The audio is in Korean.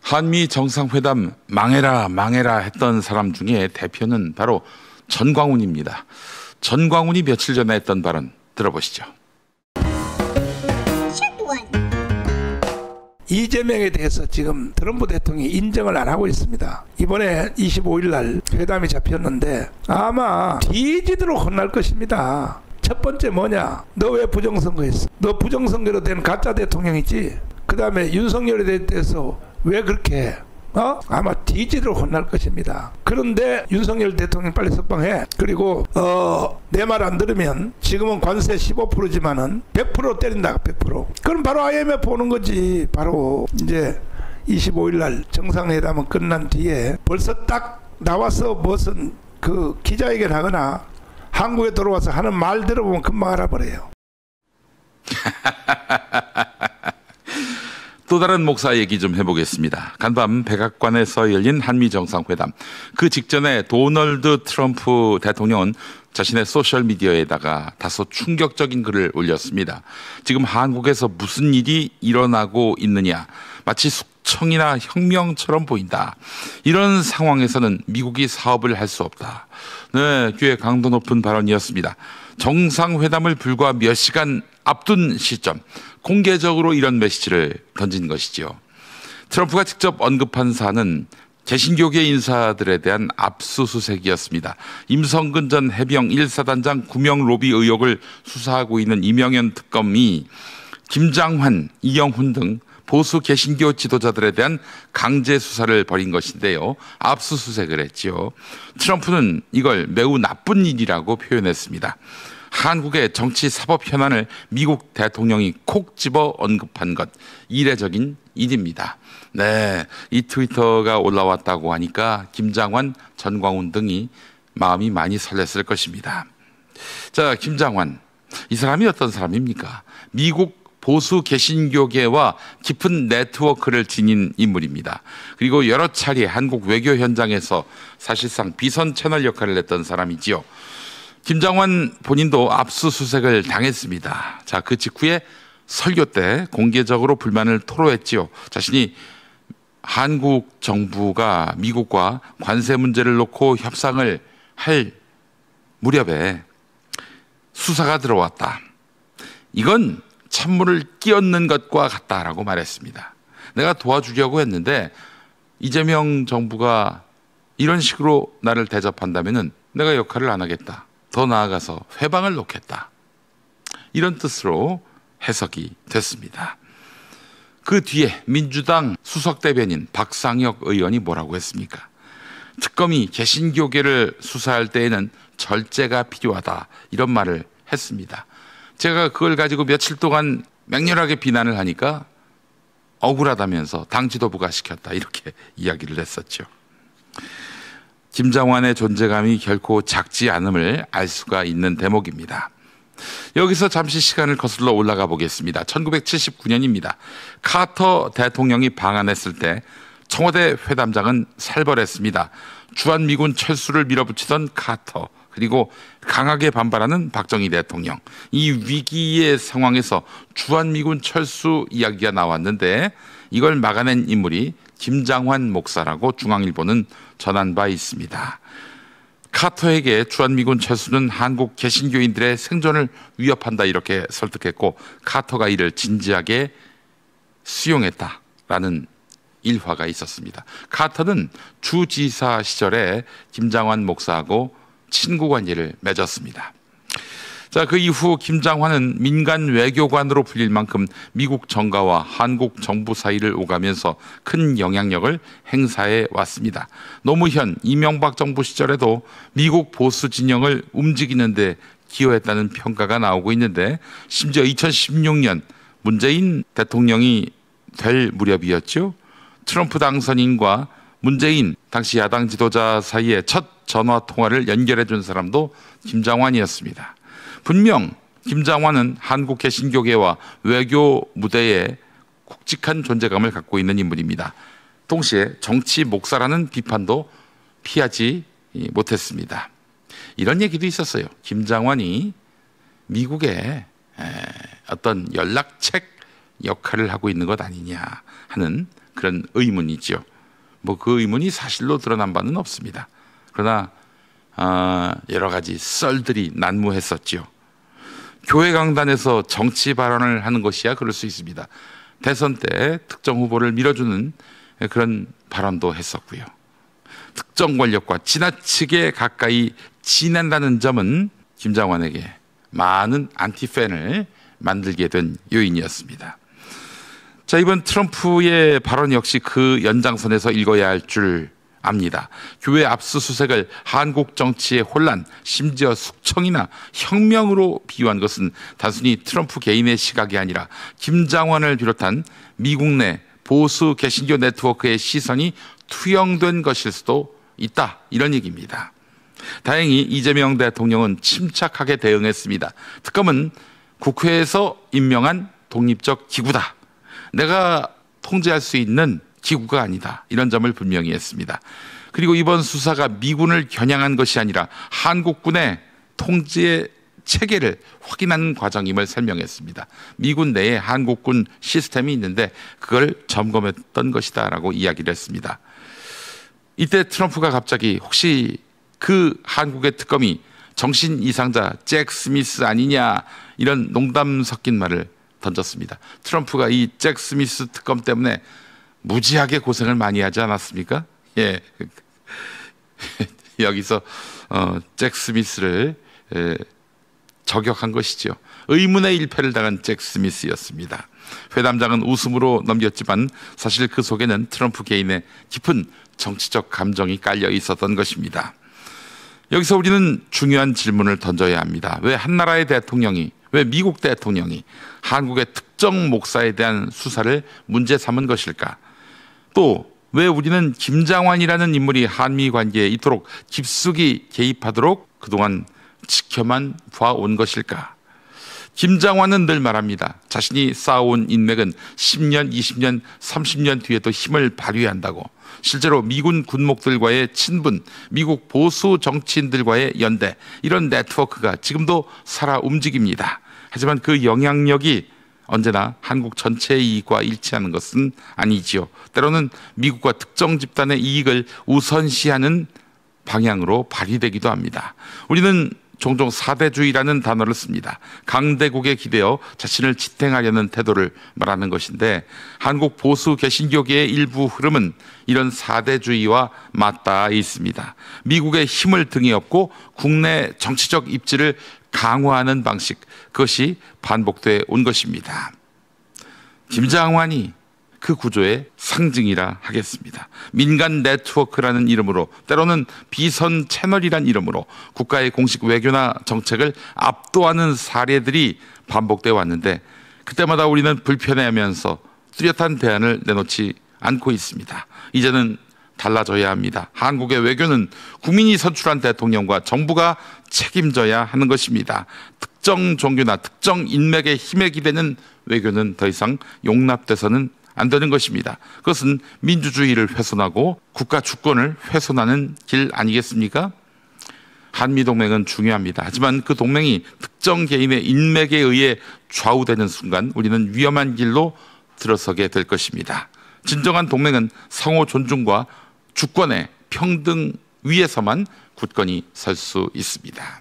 한미 정상회담 망해라 망해라 했던 사람 중에 대표는 바로 전광훈입니다. 전광훈이 며칠 전에 했던 발언 들어보시죠. 이재명에 대해서 지금 트럼프 대통령이 인정을 안 하고 있습니다. 이번에 25일 날 회담이 잡혔는데 아마 뒤지도록 혼날 것입니다. 첫 번째 뭐냐? 너 왜 부정선거했어? 너 부정선거로 된 가짜 대통령이지? 그 다음에 윤석열에 대해서 왜 그렇게 해? 아마 뒤지도록 혼날 것입니다. 그런데 윤석열 대통령 빨리 석방해. 그리고 내 말 안 들으면 지금은 관세 15%지만은 100% 때린다. 100%. 그럼 바로 IMF 오는 거지. 바로 이제 25일 날 정상회담은 끝난 뒤에 벌써 딱 나와서 무슨 그 기자회견 하거나 한국에 들어와서 하는 말 들어보면 금방 알아버려요. 또 다른 목사 얘기 좀 해보겠습니다. 간밤 백악관에서 열린 한미 정상회담. 그 직전에 도널드 트럼프 대통령은 자신의 소셜미디어에다가 다소 충격적인 글을 올렸습니다. 지금 한국에서 무슨 일이 일어나고 있느냐. 마치 숙청이나 혁명처럼 보인다. 이런 상황에서는 미국이 사업을 할 수 없다. 네, 꽤 강도 높은 발언이었습니다. 정상회담을 불과 몇 시간 앞둔 시점 공개적으로 이런 메시지를 던진 것이지요. 트럼프가 직접 언급한 사안은 개신교계 인사들에 대한 압수수색이었습니다. 임성근 전 해병 1사단장 구명 로비 의혹을 수사하고 있는 이명현 특검이 김장환, 이영훈 등 보수 개신교 지도자들에 대한 강제 수사를 벌인 것인데요. 압수수색을 했지요. 트럼프는 이걸 매우 나쁜 일이라고 표현했습니다. 한국의 정치 사법 현안을 미국 대통령이 콕 집어 언급한 것, 이례적인 일입니다. 네, 이 트위터가 올라왔다고 하니까 김장환, 전광훈 등이 마음이 많이 설렜을 것입니다. 자, 김장환, 이 사람이 어떤 사람입니까? 미국 보수 개신교계와 깊은 네트워크를 지닌 인물입니다. 그리고 여러 차례 한국 외교 현장에서 사실상 비선 채널 역할을 했던 사람이지요. 김장환 본인도 압수수색을 당했습니다. 자, 그 직후에 설교 때 공개적으로 불만을 토로했지요. 자신이 한국 정부가 미국과 관세 문제를 놓고 협상을 할 무렵에 수사가 들어왔다. 이건 찬물을 끼얹는 것과 같다라고 말했습니다. 내가 도와주려고 했는데 이재명 정부가 이런 식으로 나를 대접한다면은 내가 역할을 안 하겠다. 더 나아가서 회방을 놓겠다. 이런 뜻으로 해석이 됐습니다. 그 뒤에 민주당 수석 대변인 박상혁 의원이 뭐라고 했습니까? 특검이 개신교계를 수사할 때에는 절제가 필요하다. 이런 말을 했습니다. 제가 그걸 가지고 며칠 동안 맹렬하게 비난을 하니까 억울하다면서 당 지도부가 시켰다. 이렇게 이야기를 했었죠. 김장환의 존재감이 결코 작지 않음을 알 수가 있는 대목입니다. 여기서 잠시 시간을 거슬러 올라가 보겠습니다. 1979년입니다. 카터 대통령이 방한했을 때 청와대 회담장은 살벌했습니다. 주한미군 철수를 밀어붙이던 카터, 그리고 강하게 반발하는 박정희 대통령. 이 위기의 상황에서 주한미군 철수 이야기가 나왔는데 이걸 막아낸 인물이 김장환 목사라고 중앙일보는 전한 바 있습니다. 카터에게 주한미군 철수는 한국 개신교인들의 생존을 위협한다 이렇게 설득했고 카터가 이를 진지하게 수용했다라는 일화가 있었습니다. 카터는 주지사 시절에 김장환 목사하고 친구 관계를 맺었습니다. 자, 그 이후 김장환은 민간 외교관으로 불릴 만큼 미국 정가와 한국 정부 사이를 오가면서 큰 영향력을 행사해 왔습니다. 노무현, 이명박 정부 시절에도 미국 보수 진영을 움직이는 데 기여했다는 평가가 나오고 있는데 심지어 2016년 문재인 대통령이 될 무렵이었죠. 트럼프 당선인과 문재인 당시 야당 지도자 사이의 첫 전화 통화를 연결해 준 사람도 김장환이었습니다. 분명 김장환은 한국 개신교계와 외교 무대에 굵직한 존재감을 갖고 있는 인물입니다. 동시에 정치 목사라는 비판도 피하지 못했습니다. 이런 얘기도 있었어요. 김장환이 미국의 어떤 연락책 역할을 하고 있는 것 아니냐 하는 그런 의문이지요. 뭐 그 의문이 사실로 드러난 바는 없습니다. 그러나 여러 가지 썰들이 난무했었지요. 교회 강단에서 정치 발언을 하는 것이야 그럴 수 있습니다. 대선 때 특정 후보를 밀어주는 그런 발언도 했었고요. 특정 권력과 지나치게 가까이 지낸다는 점은 김장완에게 많은 안티팬을 만들게 된 요인이었습니다. 자, 이번 트럼프의 발언 역시 그 연장선에서 읽어야 할 줄 압니다. 교회 압수수색을 한국 정치의 혼란, 심지어 숙청이나 혁명으로 비유한 것은 단순히 트럼프 개인의 시각이 아니라 김장완을 비롯한 미국 내 보수 개신교 네트워크의 시선이 투영된 것일 수도 있다, 이런 얘기입니다. 다행히 이재명 대통령은 침착하게 대응했습니다. 특검은 국회에서 임명한 독립적 기구다, 내가 통제할 수 있는 기구가 아니다, 이런 점을 분명히 했습니다. 그리고 이번 수사가 미군을 겨냥한 것이 아니라 한국군의 통제 체계를 확인하는 과정임을 설명했습니다. 미군 내에 한국군 시스템이 있는데 그걸 점검했던 것이다 라고 이야기를 했습니다. 이때 트럼프가 갑자기 혹시 그 한국의 특검이 정신 이상자 잭 스미스 아니냐, 이런 농담 섞인 말을 던졌습니다. 트럼프가 이 잭 스미스 특검 때문에 무지하게 고생을 많이 하지 않았습니까? 예. 여기서 잭 스미스를 저격한 것이죠. 의문의 일패를 당한 잭 스미스였습니다. 회담장은 웃음으로 넘겼지만 사실 그 속에는 트럼프 개인의 깊은 정치적 감정이 깔려 있었던 것입니다. 여기서 우리는 중요한 질문을 던져야 합니다. 왜 한 나라의 대통령이, 왜 미국 대통령이 한국의 특정 목사에 대한 수사를 문제 삼은 것일까? 또 왜 우리는 김장완이라는 인물이 한미 관계에 이토록 깊숙이 개입하도록 그동안 지켜만 봐온 것일까? 김장완은 늘 말합니다. 자신이 쌓아온 인맥은 10년, 20년, 30년 뒤에도 힘을 발휘한다고. 실제로 미군 군목들과의 친분, 미국 보수 정치인들과의 연대, 이런 네트워크가 지금도 살아 움직입니다. 하지만 그 영향력이 언제나 한국 전체의 이익과 일치하는 것은 아니지요. 때로는 미국과 특정 집단의 이익을 우선시하는 방향으로 발휘되기도 합니다. 우리는 종종 사대주의라는 단어를 씁니다. 강대국에 기대어 자신을 지탱하려는 태도를 말하는 것인데, 한국 보수 개신교계의 일부 흐름은 이런 사대주의와 맞닿아 있습니다. 미국의 힘을 등에 업고 국내 정치적 입지를 강화하는 방식, 그것이 반복돼 온 것입니다. 김장완이 그 구조의 상징이라 하겠습니다. 민간 네트워크라는 이름으로, 때로는 비선 채널이란 이름으로 국가의 공식 외교나 정책을 압도하는 사례들이 반복되어 왔는데, 그때마다 우리는 불편해하면서 뚜렷한 대안을 내놓지 않고 있습니다. 이제는 달라져야 합니다. 한국의 외교는 국민이 선출한 대통령과 정부가 책임져야 하는 것입니다. 특정 종교나 특정 인맥의 힘에 기대는 외교는 더 이상 용납돼서는 안 되는 것입니다. 그것은 민주주의를 훼손하고 국가 주권을 훼손하는 길 아니겠습니까? 한미동맹은 중요합니다. 하지만 그 동맹이 특정 개인의 인맥에 의해 좌우되는 순간 우리는 위험한 길로 들어서게 될 것입니다. 진정한 동맹은 상호 존중과 주권의 평등 위에서만 굳건히 설 수 있습니다.